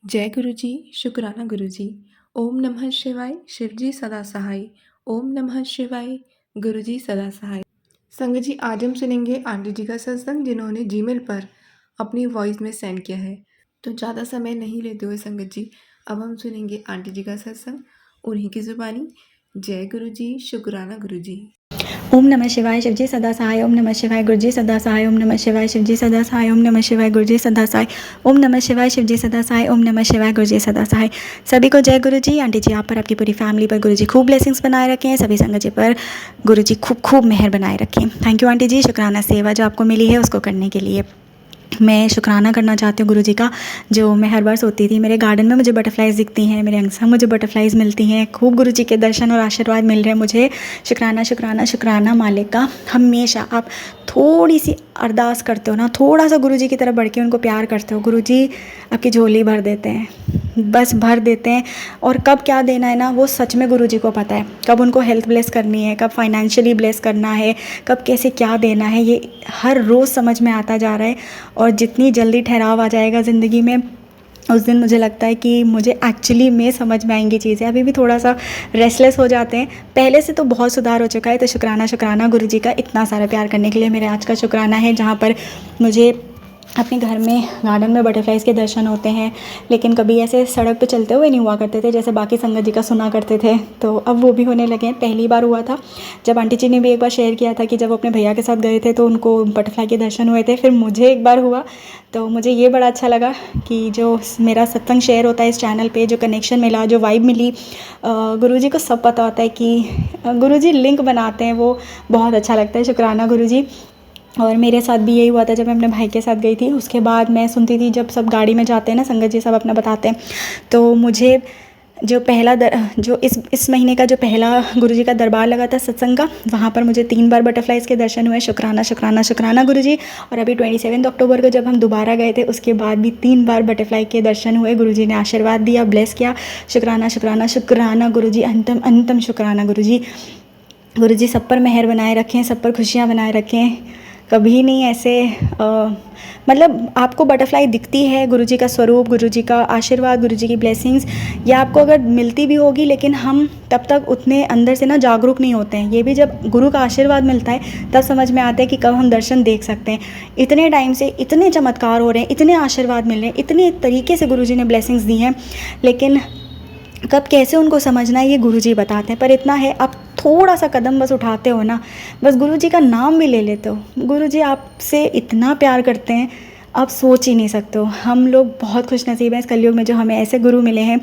जय गुरु जी, शुक्राना गुरु जी। ओम नमः शिवाय, शिव जी सदा सहाय। ओम नमः शिवाय, गुरु जी सदा सहाय। संगत जी, आज हम सुनेंगे आंटी जी का सत्संग जिन्होंने जीमेल पर अपनी वॉइस में सेंड किया है। तो ज़्यादा समय नहीं लेते हुए संगत जी, अब हम सुनेंगे आंटी जी का सत्संग उन्हीं की ज़ुबानी। जय गुरु जी, शुक्राना गुरु जी। ओम नमः शिवाय, शिवजी सदा सहाय। ओम नमः शिवाय, गुरुजी सदा सहाय। ओम नमः शिवाय, शिवजी सदा सहाय। ओम नमः शिवाय, गुरुजी सदा सहाय। ओम नमः शिवाय, शिवजी सदा सहाय। ओम नमः शिवाय, गुरुजी सदा सहाय। सभी को जय गुरु जी। आंटी जी आप पर, आपकी पूरी फैमिली पर गुरुजी खूब ब्लेसिंग्स बनाए रखें। सभी संगत जी पर गुरुजी खूब खूब मेहर बनाए रखें। थैंक यू आंटी जी, शुक्राना सेवा जो आपको मिली है उसको करने के लिए। मैं शुक्राना करना चाहती हूँ गुरु जी का, जो मैं हर बार सोती थी मेरे गार्डन में मुझे बटरफ्लाइज दिखती हैं, मेरे अंग संग मुझे बटरफ्लाइज मिलती हैं। खूब गुरु जी के दर्शन और आशीर्वाद मिल रहे हैं मुझे। शुक्राना शुक्राना शुक्राना मालिक का। हमेशा आप थोड़ी सी अरदास करते हो ना, थोड़ा सा गुरु जी की तरफ बढ़ के उनको प्यार करते हो, गुरु जी आपकी झोली भर देते हैं, बस भर देते हैं। और कब क्या देना है ना, वो सच में गुरु जी को पता है। कब उनको हेल्थ ब्लेस करनी है, कब फाइनेंशियली ब्लेस करना है, कब कैसे क्या देना है, ये हर रोज़ समझ में आता जा रहा है। और जितनी जल्दी ठहराव आ जाएगा ज़िंदगी में, उस दिन मुझे लगता है कि मुझे एक्चुअली में समझ में आएंगी चीज़ें। अभी भी थोड़ा सा रेस्टलेस हो जाते हैं, पहले से तो बहुत सुधार हो चुका है। तो शुक्राना शुक्राना गुरु जी का, इतना सारा प्यार करने के लिए। मेरे आज का शुक्राना है जहाँ पर मुझे अपने घर में गार्डन में बटरफ्लाइज़ के दर्शन होते हैं, लेकिन कभी ऐसे सड़क पे चलते हुए नहीं हुआ करते थे जैसे बाकी संगत जी का सुना करते थे, तो अब वो भी होने लगे हैं। पहली बार हुआ था जब आंटी जी ने भी एक बार शेयर किया था कि जब वो अपने भैया के साथ गए थे तो उनको बटरफ्लाई के दर्शन हुए थे। फिर मुझे एक बार हुआ, तो मुझे ये बड़ा अच्छा लगा कि जो मेरा सत्संग शेयर होता है इस चैनल पे, जो कनेक्शन मिला, जो वाइब मिली, गुरुजी को सब पता होता है कि गुरुजी लिंक बनाते हैं, वो बहुत अच्छा लगता है। शुक्राना गुरुजी। और मेरे साथ भी यही हुआ था जब मैं अपने भाई के साथ गई थी। उसके बाद मैं सुनती थी जब सब गाड़ी में जाते हैं ना, संगत जी सब अपना बताते हैं, तो मुझे जो पहला जो इस महीने का जो पहला गुरुजी का दरबार लगा था सत्संग का, वहाँ पर मुझे 3 बार बटरफ्लाइज़ के दर्शन हुए। शुक्राना शुक्राना शुक्राना गुरुजी। और अभी 27 अक्टूबर को जब हम दोबारा गए थे, उसके बाद भी 3 बार बटरफ्लाई के दर्शन हुए। गुरुजी ने आशीर्वाद दिया, ब्लेस किया। शुक्राना शुक्राना शुक्राना गुरुजी, अंतम अंतम शुक्राना गुरुजी। गुरुजी सब पर मेहर बनाए रखें, सब पर खुशियाँ बनाए रखें। कभी नहीं ऐसे मतलब आपको बटरफ्लाई दिखती है, गुरुजी का स्वरूप, गुरुजी का आशीर्वाद, गुरुजी की ब्लेसिंग्स, या आपको अगर मिलती भी होगी, लेकिन हम तब तक उतने अंदर से ना जागरूक नहीं होते हैं। ये भी जब गुरु का आशीर्वाद मिलता है तब समझ में आता है कि कब हम दर्शन देख सकते हैं। इतने टाइम से इतने चमत्कार हो रहे हैं, इतने आशीर्वाद मिल रहे हैं, इतने तरीके से गुरुजी ने ब्लेसिंग्स दी हैं, लेकिन कब कैसे उनको समझना है ये गुरुजी बताते हैं। पर इतना है, आप थोड़ा सा कदम बस उठाते हो ना, बस गुरुजी का नाम भी ले लेते हो, गुरुजी आपसे इतना प्यार करते हैं आप सोच ही नहीं सकते हो। हम लोग बहुत खुश नसीब हैं इस कलयुग में जो हमें ऐसे गुरु मिले हैं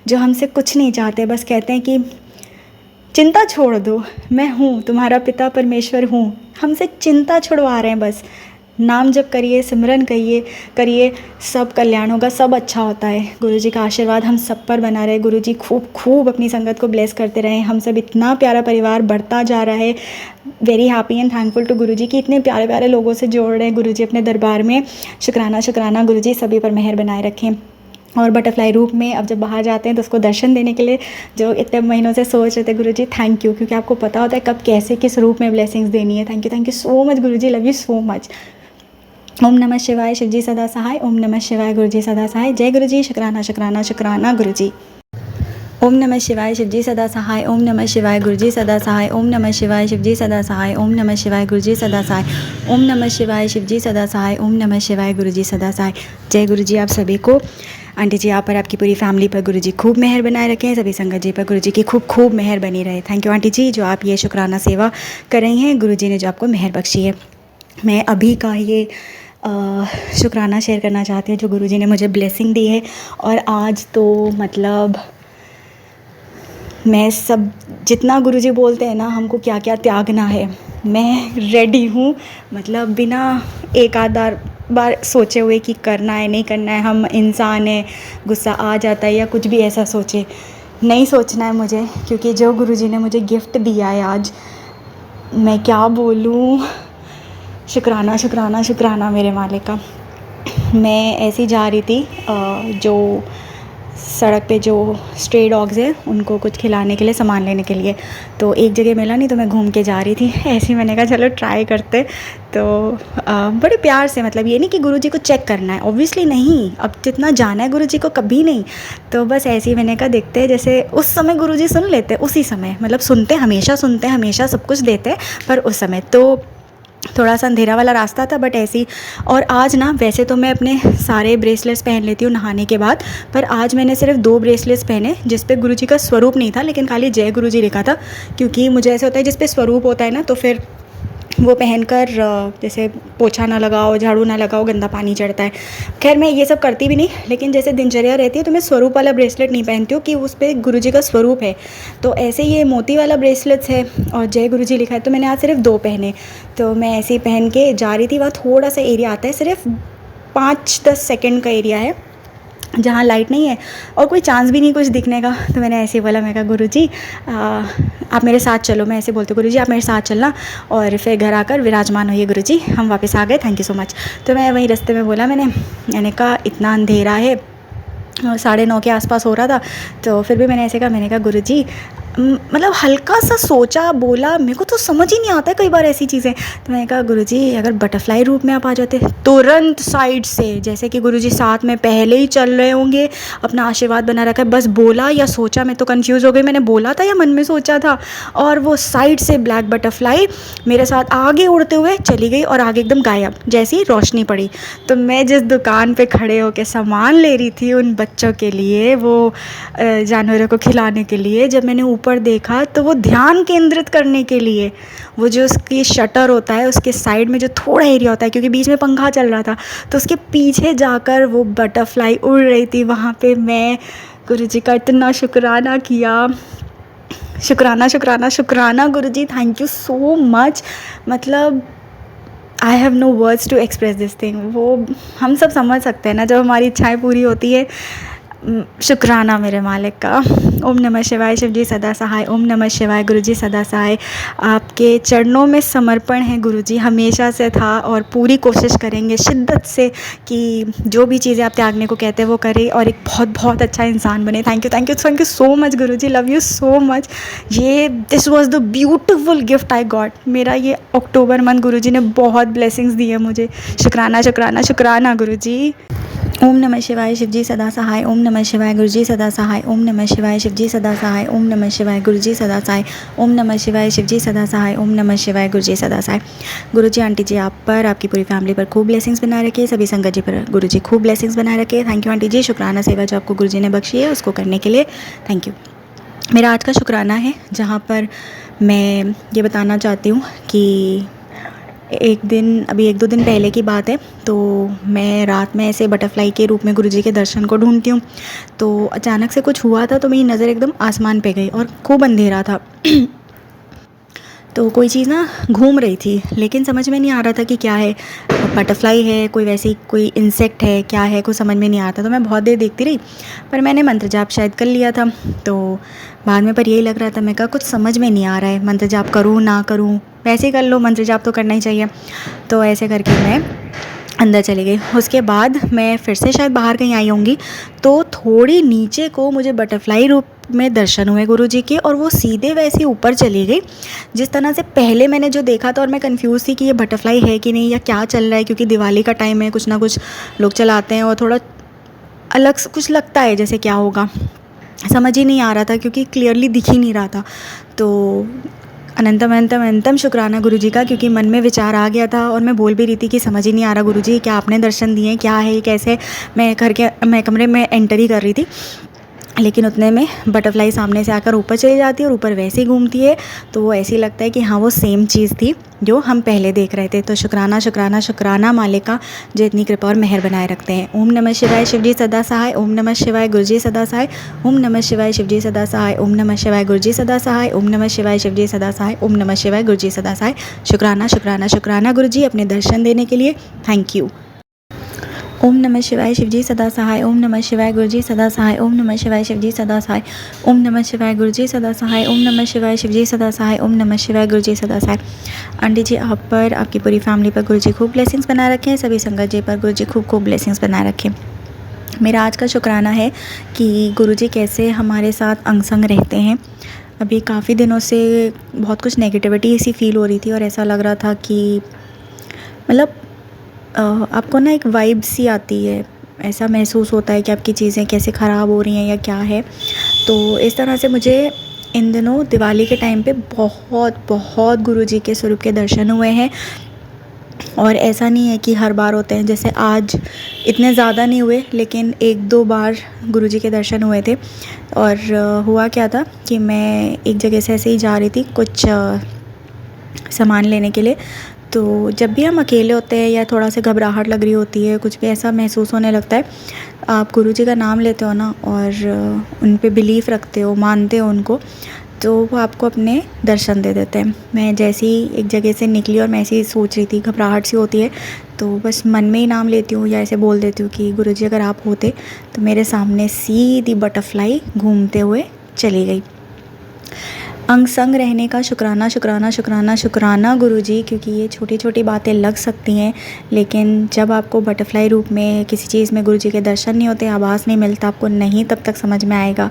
जो हमसे कुछ नहीं चाहते, बस कहते हैं कि चिंता छोड़ दो, मैं हूँ तुम्हारा पिता परमेश्वर हूँ। हमसे चिंता छुड़वा रहे हैं, बस नाम जप करिए, सिमरन करिए, सब कल्याण होगा, सब अच्छा होता है। गुरुजी का आशीर्वाद हम सब पर बना रहे। गुरुजी खूब खूब अपनी संगत को ब्लेस करते रहें। हम सब इतना प्यारा परिवार बढ़ता जा रहा है। Very happy and thankful to Guruji कि इतने प्यारे प्यारे लोगों से जोड़ रहे हैं गुरुजी अपने दरबार में। शुक्राना शुक्राना गुरुजी, सभी पर मेहर बनाए रखें। और बटरफ्लाई रूप में अब जब बाहर जाते हैं तो उसको दर्शन देने के लिए जो इतने महीनों से सोच रहे थे, गुरुजी थैंक यू, क्योंकि आपको पता होता है कब कैसे किस रूप में ब्लेसिंग्स देनी है। Thank you so much Guruji, love you so much. Om Namah Shivaya, Shivji सदा सहाय। ओम नमः शिवाय, गुरुजी सदा सहाय। जय गुरुजी, शुक्राना शुक्राना शुक्राना गुरुजी। ओम नमः शिवाय, शिवजी सदा सहाय। ओम नमः शिवाय, गुरुजी सदा सहाय। ओम नमः शिवाय, शिवजी सदा सहाय। ओम नमः शिवाय, गुरुजी सदा सहाय। ओम नमः शिवाय, शिवजी सदा सहाय। ओम नमः शिवाय, गुरुजी सदा सहाय। जय गुरुजी आप सभी को। आंटी जी आप पर, आपकी पूरी फैमिली पर गुरुजी खूब मेहर बनाए रखें। सभी संगत जी पर गुरुजी की खूब खूब मेहर बनी रहे। थैंक यू आंटी जी, जो आप ये शुक्राना सेवा कर रही हैं, गुरुजी ने जो आपको मेहर बख्शी है। मैं अभी का ये शुक्राना शेयर करना चाहती हूँ जो गुरुजी ने मुझे ब्लेसिंग दी है। और आज तो मतलब मैं सब जितना गुरुजी बोलते हैं ना हमको क्या क्या त्यागना है, मैं रेडी हूँ। मतलब बिना एक आध बार सोचे हुए कि करना है नहीं करना है, हम इंसान हैं, गुस्सा आ जाता है या कुछ भी ऐसा सोचे, नहीं सोचना है मुझे, क्योंकि जो गुरुजी ने मुझे गिफ्ट दिया है आज, मैं क्या बोलूँ। शुक्राना शुक्राना शुक्राना मेरे मालिक का। मैं ऐसी जा रही थी जो सड़क पे जो स्ट्रे डॉग्स हैं उनको कुछ खिलाने के लिए, सामान लेने के लिए। तो एक जगह मिला नहीं तो मैं घूम के जा रही थी ऐसे ही मैंने कहा चलो ट्राई करते। तो बड़े प्यार से, मतलब ये नहीं कि गुरुजी को चेक करना है, ऑब्वियसली नहीं, अब जितना जाना है गुरुजी को कभी नहीं। तो बस ऐसे ही मैंने कहा देखते हैं, जैसे उस समय गुरुजी सुन लेते, उसी समय, मतलब सुनते हैं हमेशा सब कुछ देते हैं, पर उस समय तो थोड़ा सा अंधेरा वाला रास्ता था, बट ऐसी। और आज ना वैसे तो मैं अपने सारे ब्रेसलेट्स पहन लेती हूँ नहाने के बाद, पर आज मैंने सिर्फ 2 ब्रेसलेट्स पहने जिस पे गुरुजी का स्वरूप नहीं था, लेकिन खाली जय गुरुजी लिखा था। क्योंकि मुझे ऐसा होता है जिस पे स्वरूप होता है ना, तो फिर वो पहनकर जैसे पोछा ना लगाओ, झाड़ू ना लगाओ, गंदा पानी चढ़ता है। खैर मैं ये सब करती भी नहीं, लेकिन जैसे दिनचर्या रहती है तो मैं स्वरूप वाला ब्रेसलेट नहीं पहनती हूँ कि उस पर गुरुजी का स्वरूप है। तो ऐसे ये मोती वाला ब्रेसलेट्स है और जय गुरुजी लिखा है, तो मैंने आज सिर्फ 2 पहने। तो मैं ऐसे ही पहन के जा रही थी। वहाँ थोड़ा सा एरिया आता है, सिर्फ 5-10 सेकेंड का एरिया है जहाँ लाइट नहीं है और कोई चांस भी नहीं कुछ दिखने का। तो मैंने ऐसे ही बोला, मैं कहा गुरुजी आप मेरे साथ चलो। मैं ऐसे बोलती, गुरुजी आप मेरे साथ चलना, और फिर घर आकर विराजमान होइए गुरुजी, हम वापस आ गए, थैंक यू सो मच। तो मैं वहीं रास्ते में बोला, मैंने कहा इतना अंधेरा है, 9:30 के आसपास हो रहा था, तो फिर भी मैंने ऐसे कहा, मैंने कहा गुरुजी मतलब हल्का सा सोचा, बोला, मेरे को तो समझ ही नहीं आता है कई बार ऐसी चीज़ें। तो मैंने कहा गुरुजी अगर बटरफ्लाई रूप में आप आ जाते, तुरंत साइड से, जैसे कि गुरुजी साथ में पहले ही चल रहे होंगे, अपना आशीर्वाद बना रखा है, बस बोला या सोचा, मैं तो कंफ्यूज हो गई, मैंने बोला था या मन में सोचा था, और वो साइड से ब्लैक बटरफ्लाई मेरे साथ आगे उड़ते हुए चली गई और आगे एकदम गायब, जैसे ही रोशनी पड़ी। तो मैं जिस दुकान पे खड़े होकर सामान ले रही थी उन बच्चों के लिए, वो जानवरों को खिलाने के लिए, जब मैंने ऊपर देखा तो वो ध्यान केंद्रित करने के लिए, वो जो उसकी शटर होता है उसके साइड में जो थोड़ा एरिया होता है, क्योंकि बीच में पंखा चल रहा था, तो उसके पीछे जाकर वो बटरफ्लाई उड़ रही थी। वहाँ पे मैं गुरुजी का इतना शुक्राना किया, शुक्राना शुक्राना शुक्राना गुरुजी, थैंक यू सो मच। मतलब I have no words to express this thing. वो हम सब समझ सकते हैं ना जब हमारी इच्छाएं पूरी होती है। शुक्राना मेरे मालिक का। ओम नमः शिवाय, शिव जी सदा सहाय। ओम नमः शिवाय, गुरुजी सदा सहाय। आपके चरणों में समर्पण है गुरुजी, हमेशा से था और पूरी कोशिश करेंगे शिद्दत से कि जो भी चीज़ें आप त्यागने को कहते हैं वो करें और एक बहुत बहुत अच्छा इंसान बने। Thank you so much Guruji, love you so much. This was the beautiful gift I got. मेरा ये अक्टूबर मंथ गुरुजी ने बहुत ब्लेसिंग्स दी है मुझे। शुक्राना शुक्राना शुक्राना गुरुजी। ओम नमः शिवाय, शिव जी सदा सहाय। ओम नमः शिवाय, गुरुजी सदा सहाय। ओम नमः शिवाय, शिव जी सदा सहाय। ओम नमः शिवाय, गुरुजी सदा सहाय। ओम नमः शिवाय, शिव जी सदा सहाय। ओम नमः शिवाय, गुरुजी सदा सहाय। गुरुजी आंटी जी आप पर, आपकी पूरी फैमिली पर खूब ब्लेसिंग्स बनाए रखिए, सभी संगत जी पर गुरुजी खूब ब्लेसिंग्स बनाए रखिए। थैंक यू आंटी जी। शुक्राना सेवा जो आपको गुरुजी ने बख्शी है उसको करने के लिए थैंक यू। मेरा आज का शुक्राना है जहाँ पर मैं ये बताना चाहती हूँ कि एक दिन, अभी 1-2 दिन पहले की बात है, तो मैं रात में ऐसे बटरफ्लाई के रूप में गुरुजी के दर्शन को ढूंढती हूँ, तो अचानक से कुछ हुआ था, तो मेरी नज़र एकदम आसमान पे गई और खूब अंधेरा था। तो कोई चीज़ ना घूम रही थी, लेकिन समझ में नहीं आ रहा था कि क्या है, बटरफ्लाई है, कोई वैसी कोई इंसेक्ट है, क्या है, कुछ समझ में नहीं आता। तो मैं बहुत देर देखती रही, पर मैंने मंत्र जाप शायद कर लिया था, तो बाद में पर यही लग रहा था, मैं कहा कुछ समझ में नहीं आ रहा है, मंत्र जाप करूँ ना करूँ, वैसे ही कर लो, मंत्र जाप तो करना ही चाहिए। तो ऐसे करके मैं अंदर चली गई। उसके बाद मैं फिर से शायद बाहर कहीं आई होंगी, तो थोड़ी नीचे को मुझे बटरफ्लाई रूप में दर्शन हुए गुरुजी के, और वो सीधे वैसे ऊपर चली गई जिस तरह से पहले मैंने जो देखा था। और मैं कंफ्यूज थी कि ये बटरफ्लाई है कि नहीं या क्या चल रहा है, क्योंकि दिवाली का टाइम है, कुछ ना कुछ लोग चलाते हैं और थोड़ा अलग से कुछ लगता है जैसे क्या होगा, समझ ही नहीं आ रहा था क्योंकि क्लियरली दिख ही नहीं रहा था। तो अनंतम अनंतम अनंतम शुक्राना गुरुजी का, क्योंकि मन में विचार आ गया था और मैं बोल भी रही थी कि समझ ही नहीं आ रहा गुरुजी क्या आपने दर्शन दिए, क्या है ये, कैसे। मैं कमरे में एंटर ही कर रही थी, लेकिन उतने में बटरफ्लाई सामने से आकर ऊपर चली जाती है और ऊपर वैसे ही घूमती है, तो वो ऐसे ही लगता है कि हाँ वो सेम चीज़ थी जो हम पहले देख रहे थे। तो शुक्राना शुक्राना शुक्राना मालिक का, जो इतनी कृपा और मेहर बनाए रखते हैं। ओम नमः शिवाय, शिव जी सदा सहाय। ओम नमः शिवाय, गुरुजी सदा सहाय। ओम नमः शिवाय, शिव जी सदा सहाय। ओम नमः शिवाय, गुरुजी सदा सहाय। ओम नमः शिवाय, शिव जी सदा सहाय। ओम नमः शिवाय, गुरुजी सदा सहाय। शुक्राना शुक्राना शुक्राना गुरुजी अपने दर्शन देने के लिए, थैंक यू। ओम नमः शिवाय, शिव जी सदा सहाय। ओम नमः शिवाय, गुरुजी सदा सहाय। ओम नमः शिवाय, शिव जी सदा सहाय। ओम नमः शिवाय, गुरुजी सदा सहाय। ओम नमः शिवाय, शिव जी सदा सहाय। ओम नमः शिवाय, गुरुजी सदा सहाय। आंटी जी आप पर, आपकी पूरी फैमिली पर गुरुजी खूब ब्लेसिंग्स बनाए रखें, सभी संगत जी पर गुरुजी खूब खूब ब्लेसिंग्स बनाए रखें। मेरा आज का शुक्राना है कि गुरुजी कैसे हमारे साथ अंग संग रहते हैं। अभी काफ़ी दिनों से बहुत कुछ नेगेटिविटी ऐसी फ़ील हो रही थी और ऐसा लग रहा था कि मतलब आपको ना एक वाइब सी आती है, ऐसा महसूस होता है कि आपकी चीज़ें कैसे ख़राब हो रही हैं या क्या है। तो इस तरह से मुझे इन दिनों दिवाली के टाइम पे बहुत गुरुजी के स्वरूप के दर्शन हुए हैं। और ऐसा नहीं है कि हर बार होते हैं, जैसे आज इतने ज़्यादा नहीं हुए लेकिन 1-2 बार गुरुजी के दर्शन हुए थे। और हुआ क्या था कि मैं एक जगह से ऐसे ही जा रही थी कुछ सामान लेने के लिए। तो जब भी हम अकेले होते हैं या थोड़ा सा घबराहट लग रही होती है, कुछ भी ऐसा महसूस होने लगता है, आप गुरुजी का नाम लेते हो ना और उन पे बिलीफ़ रखते हो, मानते हो उनको, तो वो आपको अपने दर्शन दे देते हैं। मैं जैसे ही एक जगह से निकली और मैं ऐसे ही सोच रही थी, घबराहट सी होती है, तो बस मन में ही नाम लेती हूँ या ऐसे बोल देती हूँ कि गुरुजी अगर आप होते, तो मेरे सामने सीधी बटरफ्लाई घूमते हुए चली गई। अंग संग रहने का शुक्राना गुरुजी, क्योंकि ये छोटी-छोटी बातें लग सकती हैं, लेकिन जब आपको बटरफ्लाई रूप में किसी चीज़ में गुरुजी के दर्शन नहीं होते, आभास नहीं मिलता, आपको नहीं तब तक समझ में आएगा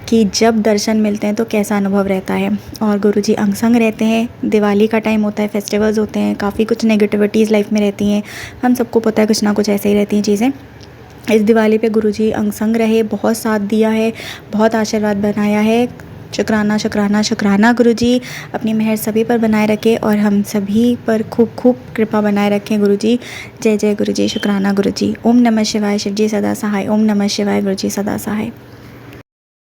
कि जब दर्शन मिलते हैं तो कैसा अनुभव रहता है। और गुरुजी अंग संग रहते हैं। दिवाली का टाइम होता है, फेस्टिवल्स होते हैं, काफ़ी कुछ नेगेटिविटीज़ लाइफ में रहती हैं, हम सबको पता है कुछ ना कुछ ऐसे ही रहती हैं चीज़ें। इस दिवाली पे गुरुजी अंग संग रहे, बहुत साथ दिया है, बहुत आशीर्वाद बनाया है। शुक्राना गुरुजी, अपनी मेहर सभी पर बनाए रखें और हम सभी पर खूब कृपा बनाए रखें गुरुजी। जय जय गुरुजी, शुक्राना गुरुजी। ओम नमः शिवाय, शिवजी सदा सहाय। ओम नमः शिवाय, गुरुजी सदा सहाय।